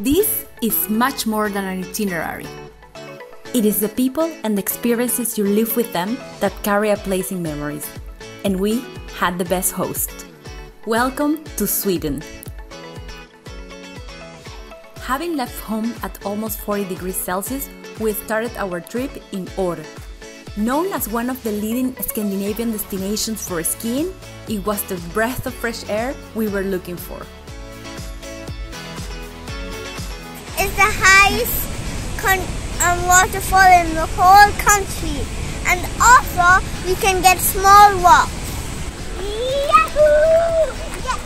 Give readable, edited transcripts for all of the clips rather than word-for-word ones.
This is much more than an itinerary. It is the people and the experiences you live with them that carry a place in memories. And we had the best host. Welcome to Sweden. Having left home at almost 40 degrees Celsius, we started our trip in Åre. Known as one of the leading Scandinavian destinations for skiing, it was the breath of fresh air we were looking for. It's the highest waterfall in the whole country, and also we can get small walks. Yahoo! Yeah.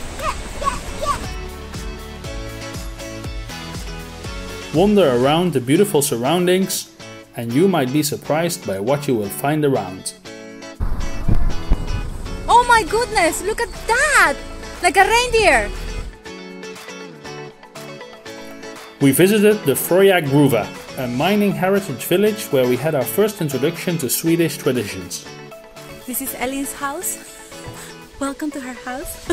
Wander around the beautiful surroundings, and you might be surprised by what you will find around. Oh my goodness, look at that! Like a reindeer! We visited the Fröja Gruva, a mining heritage village where we had our first introduction to Swedish traditions. This is Ellen's house. Welcome to her house.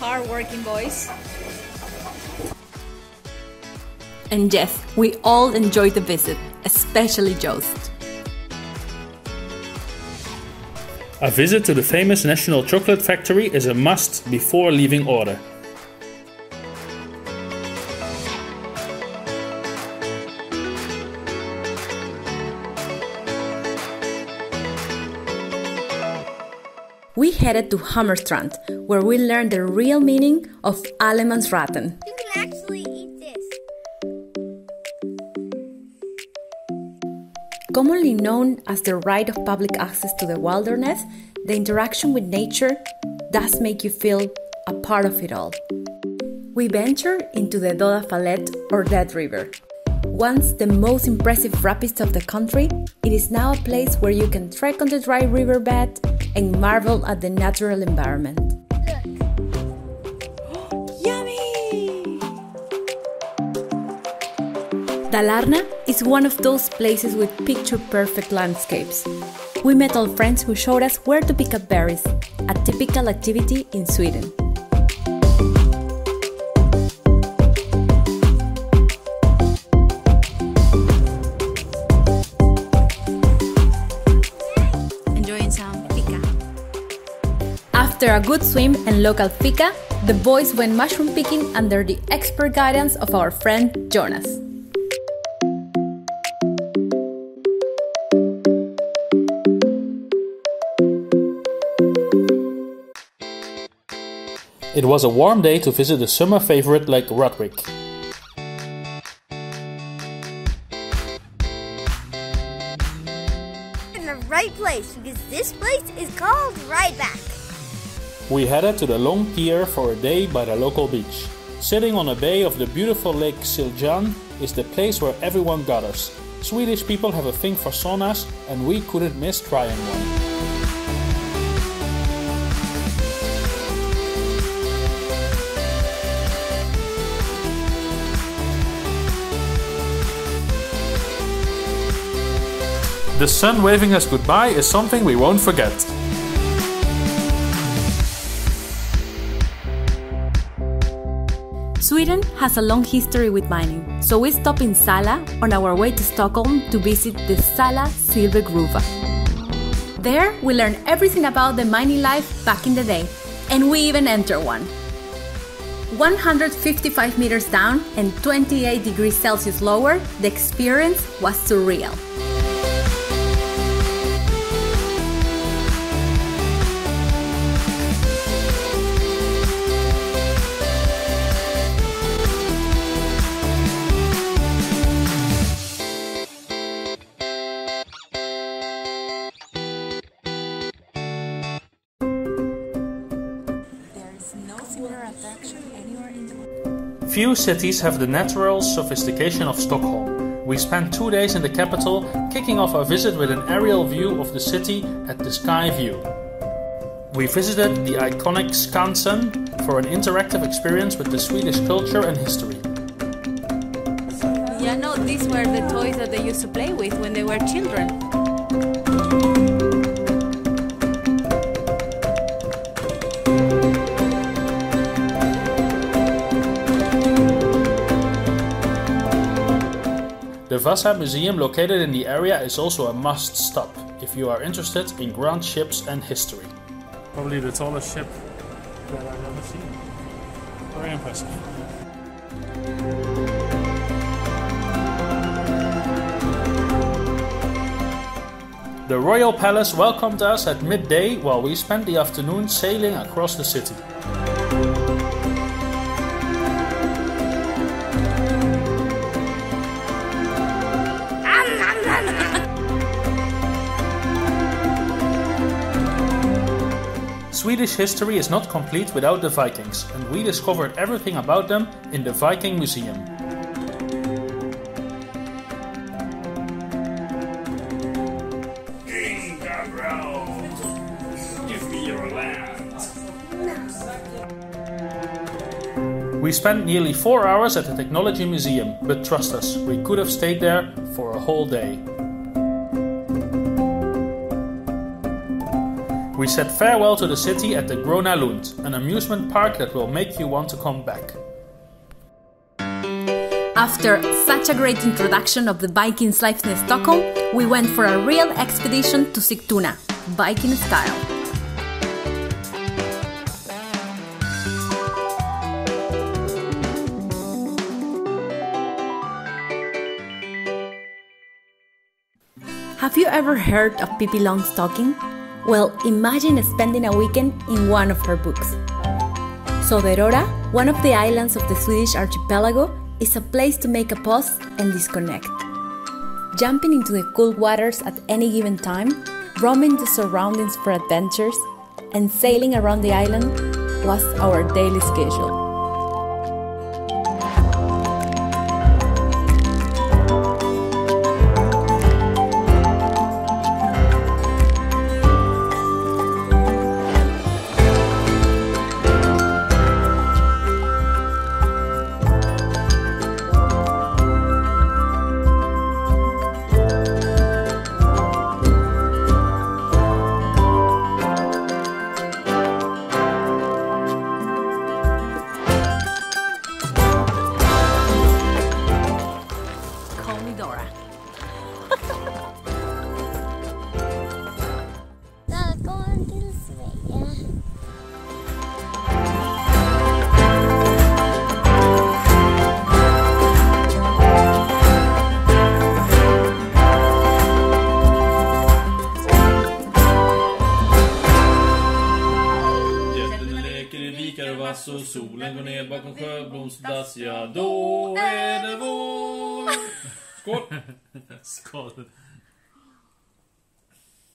Hard-working boys. And yes, we all enjoyed the visit, especially Joost. A visit to the famous National Chocolate Factory is a must before leaving Åre. We headed to Hammarstrand, where we learned the real meaning of Allemansraten. You can actually eat this. Commonly known as the right of public access to the wilderness, the interaction with nature does make you feel a part of it all. We ventured into the Döda Fallet, or Dead River. Once the most impressive rapids of the country, it is now a place where you can trek on the dry riverbed and marvel at the natural environment. Yummy! Dalarna is one of those places with picture-perfect landscapes. We met old friends who showed us where to pick up berries, a typical activity in Sweden. Enjoying some fika. After a good swim and local fika, the boys went mushroom picking under the expert guidance of our friend Jonas. It was a warm day to visit the summer favorite Lake Roderick. In the right place, because this place is called Ryback. We headed to the long pier for a day by the local beach. Sitting on a bay of the beautiful Lake Siljan is the place where everyone gathers. Swedish people have a thing for saunas, and we couldn't miss trying one. The sun waving us goodbye is something we won't forget. Sweden has a long history with mining, so we stopped in Sala on our way to Stockholm to visit the Sala Silver Gruva. There, we learned everything about the mining life back in the day, and we even entered one. 155 meters down and 28 degrees Celsius lower, the experience was surreal. Few cities have the natural sophistication of Stockholm. We spent 2 days in the capital, kicking off our visit with an aerial view of the city at the Sky View. We visited the iconic Skansen for an interactive experience with the Swedish culture and history. Yeah, no, these were the toys that they used to play with when they were children. The Vasa Museum located in the area is also a must stop if you are interested in grand ships and history. Probably the tallest ship that I've ever seen. Very impressive. The Royal Palace welcomed us at midday while we spent the afternoon sailing across the city. Swedish history is not complete without the Vikings, and we discovered everything about them in the Viking Museum. Give me your land. We spent nearly 4 hours at the Technology Museum, but trust us, we could have stayed there for a whole day. We said farewell to the city at the Gröna Lund, an amusement park that will make you want to come back. After such a great introduction of the Vikings' life in Stockholm, we went for a real expedition to Sigtuna, Viking style. Have you ever heard of Pippi Longstocking? Well, imagine spending a weekend in one of her books. Söderora, one of the islands of the Swedish archipelago, is a place to make a pause and disconnect. Jumping into the cool waters at any given time, roaming the surroundings for adventures, and sailing around the island was our daily schedule. Så solen går ner bakom sjöblomsdass, ja då är det vår. Skål! Skål!